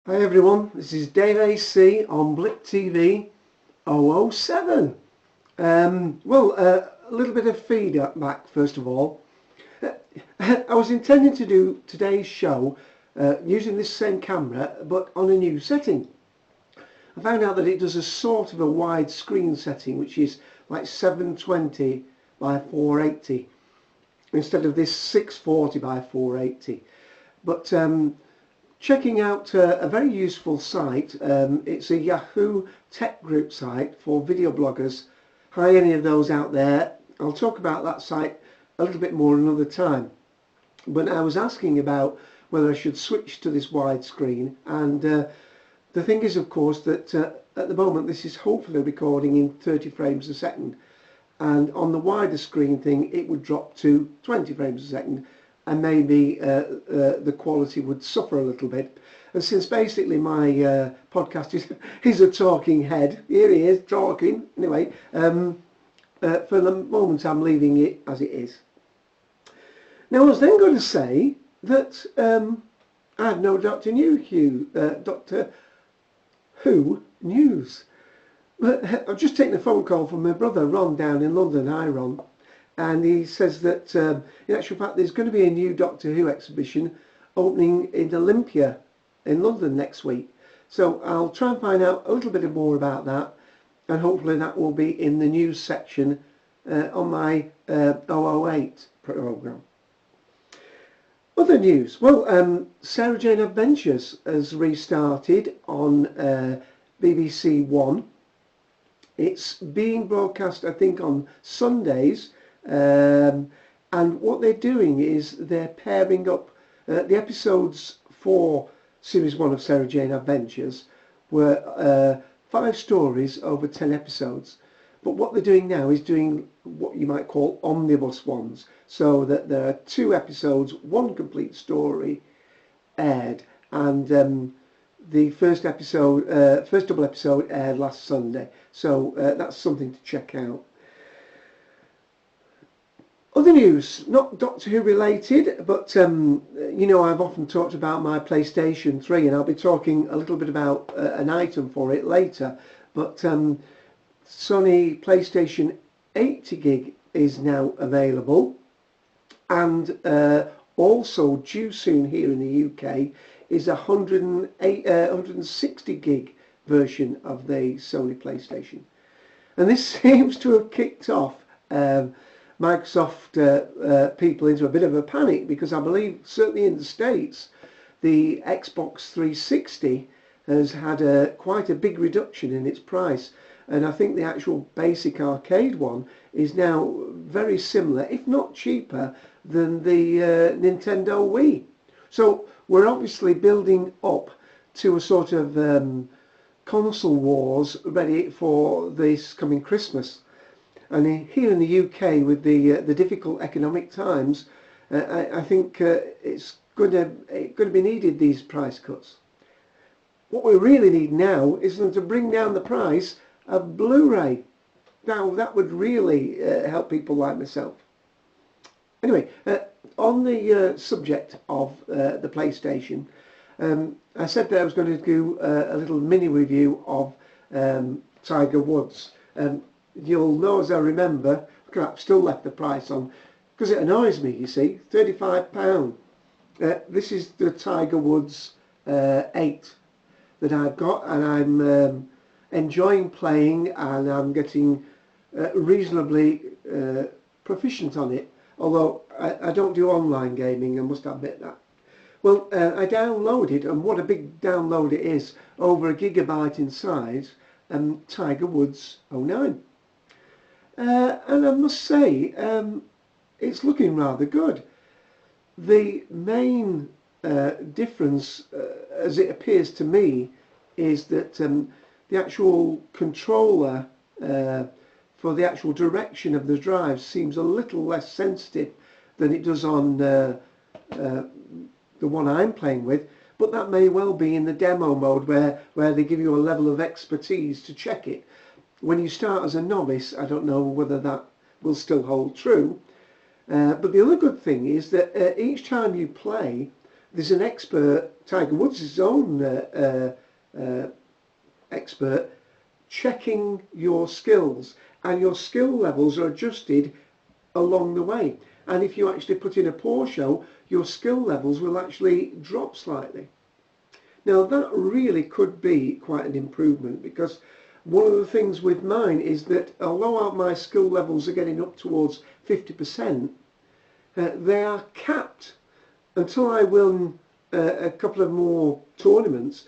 Hi everyone, this is daveac on Blip TV 007. A little bit of feedback first of all. I was intending to do today's show using this same camera but on a new setting. I found out that it does a sort of a wide screen setting, which is like 720 by 480 instead of this 640 by 480. But checking out a very useful site. It's a Yahoo tech group site for video bloggers. Hi, any of those out there. I'll talk about that site a little bit more another time. But I was asking about whether I should switch to this widescreen, and the thing is, of course, that at the moment this is hopefully recording in 30 frames a second, and on the wider screen thing it would drop to 20 frames a second, and maybe the quality would suffer a little bit. And since basically my podcast is a talking head, here he is talking anyway, for the moment I'm leaving it as it is. Now I was then going to say that I have no Doctor Who news. But I've just taken a phone call from my brother Ron down in London. Hi Ron. And he says that in actual fact there's going to be a new Doctor Who exhibition opening in Olympia in London next week. So I'll try and find out a little bit more about that, and hopefully that will be in the news section on my 008 programme. Other news, well, Sarah Jane Adventures has restarted on BBC One. It's being broadcast, I think, on Sundays. And what they're doing is they're pairing up the episodes for Series 1 of Sarah Jane Adventures were 5 stories over 10 episodes. But what they're doing now is doing what you might call omnibus ones, so that there are 2 episodes, 1 complete story aired, and the first double episode aired last Sunday. So that's something to check out. Other news, not Doctor Who related, but you know, I've often talked about my PlayStation 3, and I'll be talking a little bit about an item for it later. But Sony PlayStation 80 gig is now available, and also due soon here in the UK is a 160 gig version of the Sony PlayStation. And this seems to have kicked off Microsoft people into a bit of a panic, because I believe certainly in the States the Xbox 360 has had quite a big reduction in its price, and I think the actual basic arcade one is now very similar, if not cheaper, than the Nintendo Wii. So we're obviously building up to a sort of console wars ready for this coming Christmas. And here in the UK, with the difficult economic times, I think it's going to be needed, these price cuts. What we really need now is them to bring down the price of Blu-ray. Now that would really help people like myself. Anyway, on the subject of the PlayStation, I said that I was going to do a little mini review of Tiger Woods. You'll know, as I remember, I've still left the price on because it annoys me, you see, £35. This is the Tiger Woods 8 that I've got, and I'm enjoying playing, and I'm getting reasonably proficient on it, although I don't do online gaming, I must admit that. Well, I downloaded, and what a big download it is, over 1 gigabyte in size, Tiger Woods 09. And I must say, it's looking rather good. The main difference, as it appears to me, is that the actual controller for the actual direction of the drive seems a little less sensitive than it does on the one I'm playing with, but that may well be in the demo mode where they give you a level of expertise to check it. When you start as a novice, I don't know whether that will still hold true, but the other good thing is that each time you play, there's an expert, Tiger Woods' his own expert, checking your skills, and your skill levels are adjusted along the way. And if you actually put in a poor show, your skill levels will actually drop slightly. Now that really could be quite an improvement, because one of the things with mine is that although my skill levels are getting up towards 50%, they are capped. Until I win a couple of more tournaments,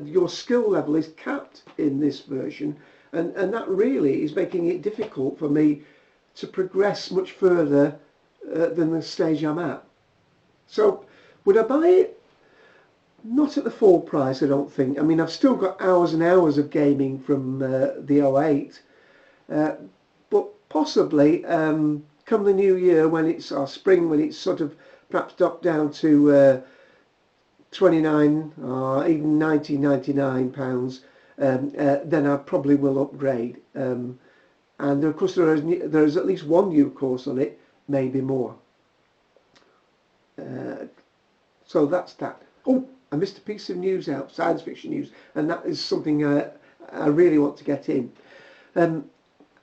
your skill level is capped in this version, and that really is making it difficult for me to progress much further than the stage I'm at. So would I buy it? Not at the full price, I don't think. I mean, I've still got hours and hours of gaming from the 08, but possibly come the new year, when it's, or spring, when it's sort of perhaps dropped down to 29 or even 99 pounds, then I probably will upgrade. And of course there is at least one new course on it, maybe more. So that's that. Oh, I missed a piece of news out, science fiction news, and that is something I really want to get in. I'm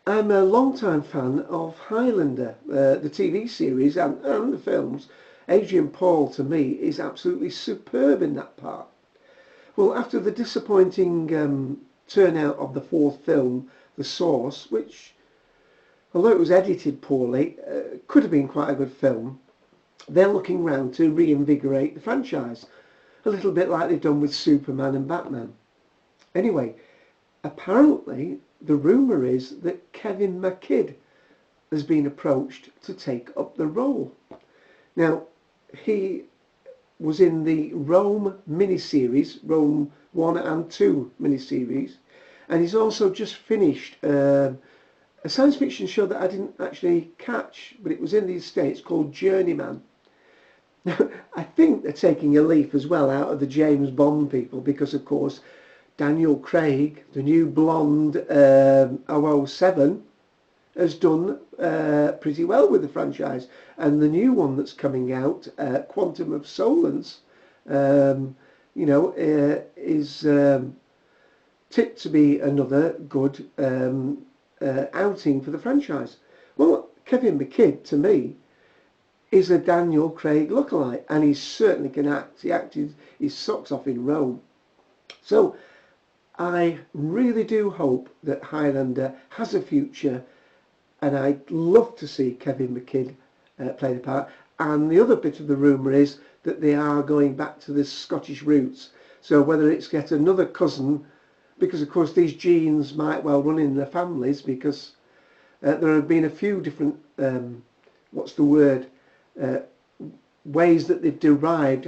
a long-time fan of Highlander, the TV series and the films. Adrian Paul, to me, is absolutely superb in that part. Well, after the disappointing turnout of the fourth film, The Source, which, although it was edited poorly, could have been quite a good film, they're looking round to reinvigorate the franchise, a little bit like they've done with Superman and Batman. Anyway, apparently the rumour is that Kevin McKidd has been approached to take up the role. Now, he was in the Rome miniseries, Rome 1 and 2 miniseries, and he's also just finished a science fiction show that I didn't actually catch, but it was in the States, called Journeyman. Now, I think they're taking a leaf as well out of the James Bond people, because of course Daniel Craig, the new blonde 007, has done pretty well with the franchise, and the new one that's coming out, Quantum of Solace, you know, is tipped to be another good outing for the franchise. Well, Kevin McKidd, to me, is a Daniel Craig lookalike, and he certainly can act. He acted his socks off in Rome. So I really do hope that Highlander has a future, and I'd love to see Kevin McKidd play the part. And the other bit of the rumour is that they are going back to the Scottish roots. So whether it's get another cousin, because of course these genes might well run in their families, because there have been a few different, what's the word, ways that they've derived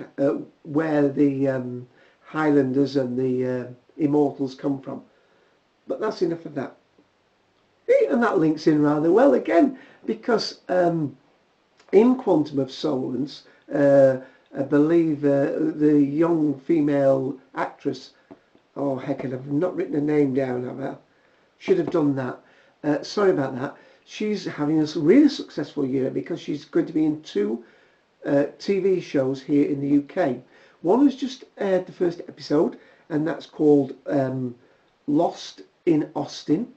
where the Highlanders and the Immortals come from. But that's enough of that. And that links in rather well again, because in Quantum of Solace, I believe the young female actress, oh heck, I've not written her name down, have I? Should have done that. Sorry about that. She's having a really successful year, because she's going to be in 2 TV shows here in the UK. One has just aired the first episode, and that's called Lost in Austin.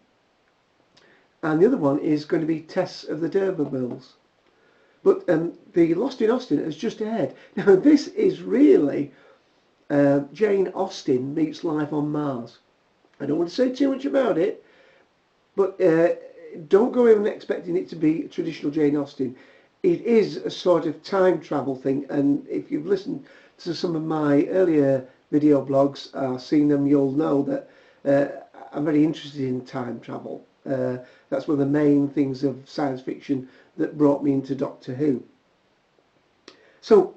And the other one is going to be Tess of the D'Urbervilles. But the Lost in Austin has just aired. Now this is really Jane Austen meets life on Mars. I don't want to say too much about it, but don't go in expecting it to be traditional Jane Austen. It is a sort of time travel thing, and if you've listened to some of my earlier video blogs, seen them, you'll know that I'm very interested in time travel. That's one of the main things of science fiction that brought me into Doctor Who. So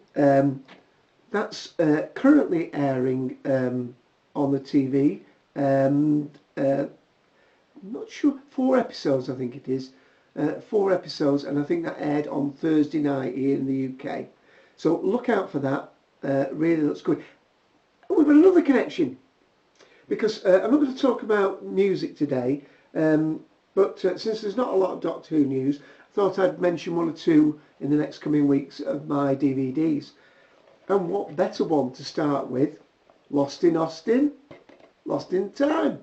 that's currently airing on the TV. I'm not sure, 4 episodes I think it is. 4 episodes, and I think that aired on Thursday night here in the UK. So look out for that. Really looks good. We've got another connection, because I'm not going to talk about music today, but since there's not a lot of Doctor Who news, I thought I'd mention 1 or 2 in the next coming weeks of my DVDs. And what better one to start with? Lost in Austin, Lost in Time.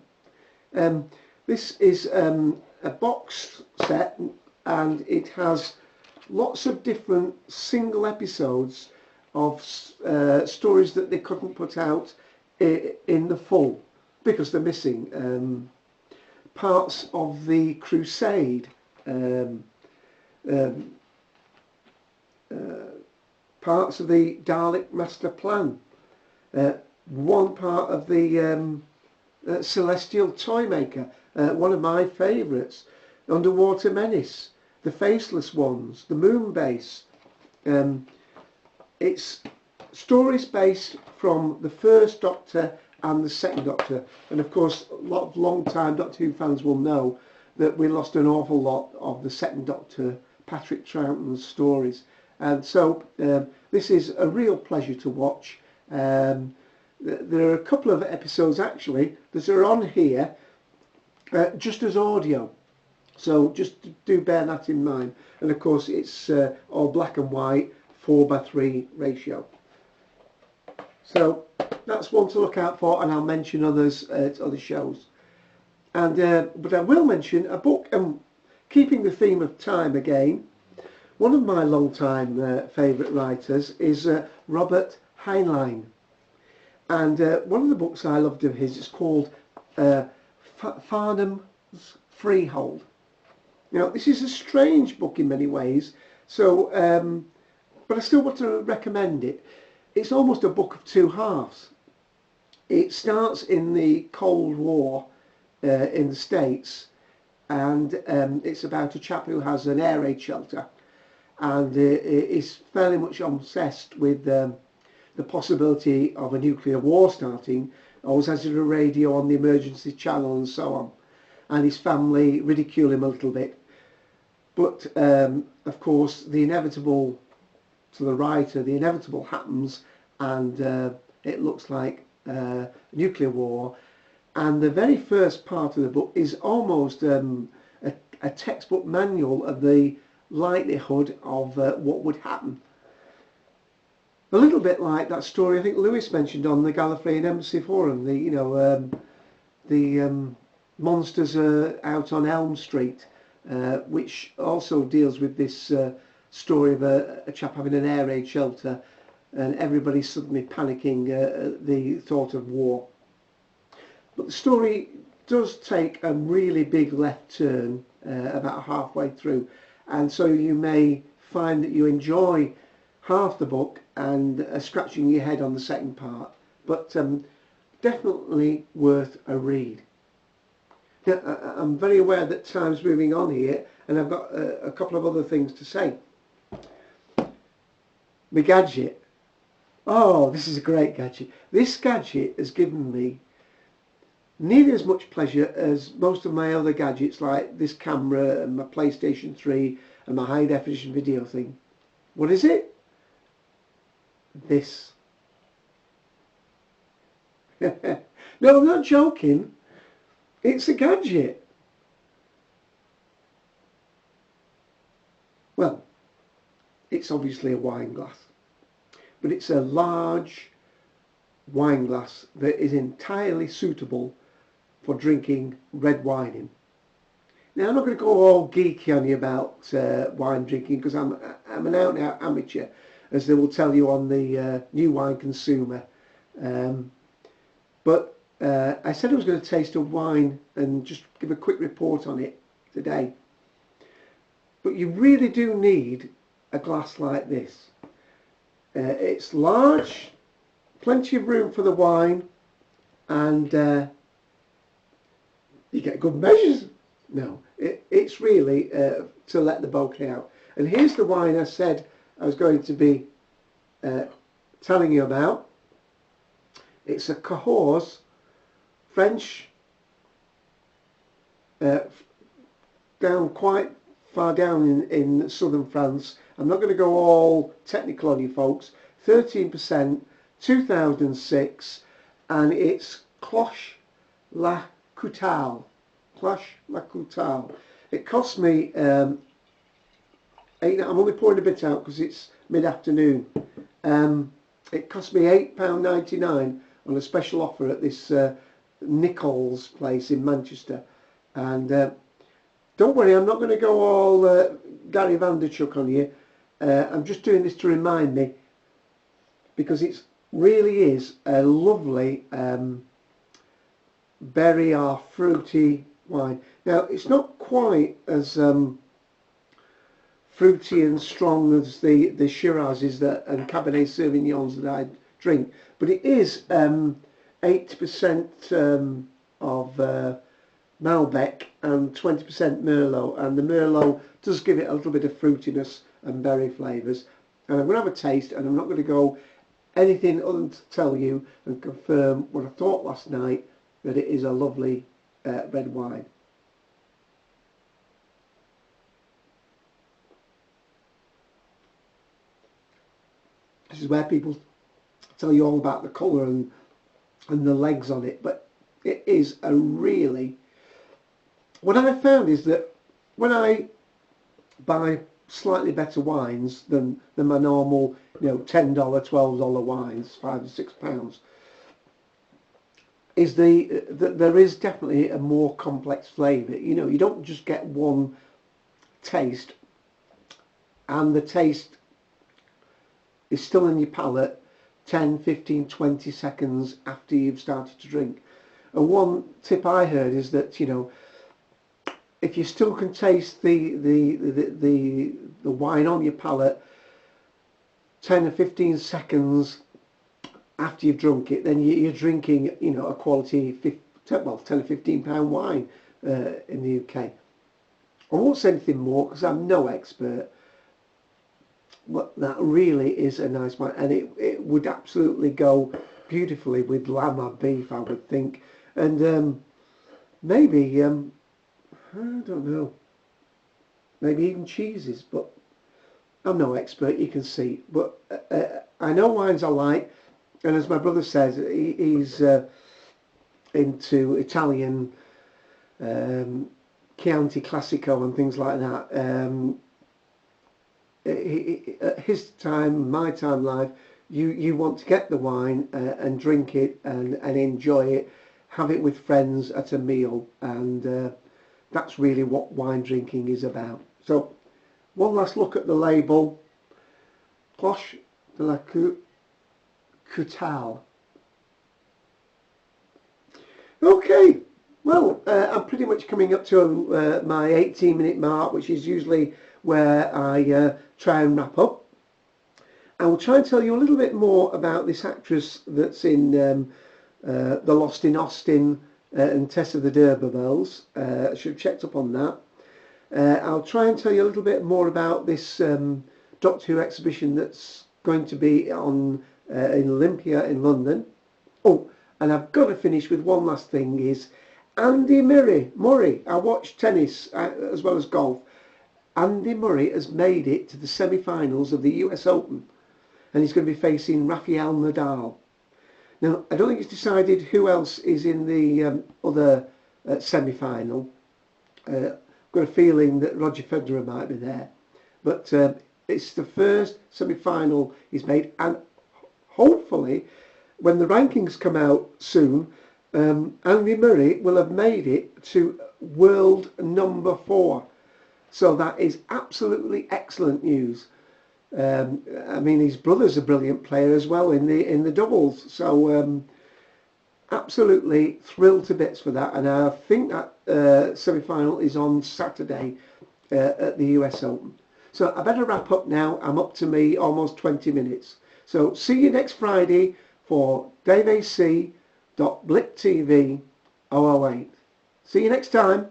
This is a box set, and it has lots of different single episodes of stories that they couldn't put out in the full because they're missing parts of the Crusade, parts of the Dalek Master Plan, one part of the Celestial Toymaker, one of my favourites, Underwater Menace, The Faceless Ones, The Moon Base. It's stories based from the first Doctor and the second Doctor, and of course a lot of long-time Doctor Who fans will know that we lost an awful lot of the second Doctor, Patrick Troughton's stories, and so this is a real pleasure to watch. There are a couple of episodes actually that are on here just as audio, so just do bear that in mind. And of course it's all black and white, 4:3 ratio. So that's one to look out for, and I'll mention others at other shows. And but I will mention a book, keeping the theme of time again. One of my long-time favourite writers is Robert Heinlein. And one of the books I loved of his is called Farnham's Freehold. Now, this is a strange book in many ways, so but I still want to recommend it. It's almost a book of two halves. It starts in the Cold War in the States, and it's about a chap who has an air raid shelter, and is fairly much obsessed with the possibility of a nuclear war starting. Always has a radio on the emergency channel and so on, and his family ridicule him a little bit. But of course the inevitable, to the writer, the inevitable happens, and it looks like a nuclear war. And the very first part of the book is almost a textbook manual of the likelihood of what would happen. A little bit like that story I think Lewis mentioned on the Gallifreyan Embassy Forum, the monsters out on Elm Street, which also deals with this story of a chap having an air raid shelter and everybody suddenly panicking at the thought of war. But the story does take a really big left turn about halfway through, and so you may find that you enjoy half the book and scratching your head on the second part, but definitely worth a read. Now, I'm very aware that time's moving on here, and I've got a couple of other things to say. My gadget. Oh, this is a great gadget. This gadget has given me nearly as much pleasure as most of my other gadgets, like this camera and my PlayStation 3 and my high definition video thing. What is it? This. No, I'm not joking. It's a gadget. Well, it's obviously a wine glass, but it's a large wine glass that is entirely suitable for drinking red wine in. Now, I'm not going to go all geeky on you about wine drinking, because I'm an out and out amateur, as they will tell you on the New Wine Consumer. But I said I was going to taste a wine and just give a quick report on it today. But you really do need a glass like this. It's large, plenty of room for the wine, and you get good measures. No, it's really to let the bouquet out. And here's the wine I said I was going to be telling you about. It's a Cahors French, down quite far down in southern France. I'm not going to go all technical on you folks. 13%, 2006, and it's Cloche La Coutale. Cloche La Coutale. It cost me I'm only pouring a bit out because it's mid-afternoon. It cost me £8.99 on a special offer at this Nichols place in Manchester. And don't worry, I'm not going to go all Gary Vanderchuck on you. I'm just doing this to remind me, because it really is a lovely berry or fruity wine. Now, it's not quite as fruity and strong as the Shirazes and Cabernet Sauvignons that I drink, but it is 80% of Malbec and 20% Merlot, and the Merlot does give it a little bit of fruitiness and berry flavours. And I'm going to have a taste, and I'm not going to go anything other than to tell you and confirm what I thought last night, that it is a lovely red wine. This is where people tell you all about the colour and the legs on it, but it is a really... What I found is that when I buy slightly better wines than my normal, $10, $12 wines, £5 or £6, is that there is definitely a more complex flavour. You don't just get one taste, and the taste is still in your palate 10, 15, 20 seconds after you've started to drink. And one tip I heard is that, if you still can taste the wine on your palate 10 or 15 seconds after you've drunk it, then you're drinking, a quality 10 or £15 wine in the UK. I won't say anything more because I'm no expert, but that really is a nice wine, and it would absolutely go beautifully with lamb or beef, I would think, and maybe I don't know, maybe even cheeses, but I'm no expert, you can see. But I know wines I like, and as my brother says, he's into Italian Chianti Classico and things like that. At his time, my time life, you want to get the wine and drink it and enjoy it, have it with friends at a meal, and that's really what wine drinking is about. So, one last look at the label. Cloche de la Coutale. Okay, well, I'm pretty much coming up to my 18-minute mark, which is usually where I try and wrap up. I will try and tell you a little bit more about this actress that's in The Lost in Austin and Tess of the D'Urbervilles. I should have checked up on that. I'll try and tell you a little bit more about this Doctor Who exhibition that's going to be on in Olympia in London. Oh, and I've got to finish with one last thing, is Andy Murray. I watch tennis as well as golf. Andy Murray has made it to the semi-finals of the US Open, and he's going to be facing Rafael Nadal. Now, I don't think it's decided who else is in the other semi-final. I've got a feeling that Roger Federer might be there. But it's the first semi-final he's made, and hopefully, when the rankings come out soon, Andy Murray will have made it to world number 4. So that is absolutely excellent news. I mean, his brother's a brilliant player as well in the doubles. So absolutely thrilled to bits for that. And I think that semi-final is on Saturday at the US Open. So I better wrap up now. I'm up to me almost 20 minutes. So see you next Friday for daveac.blip TV 008. See you next time.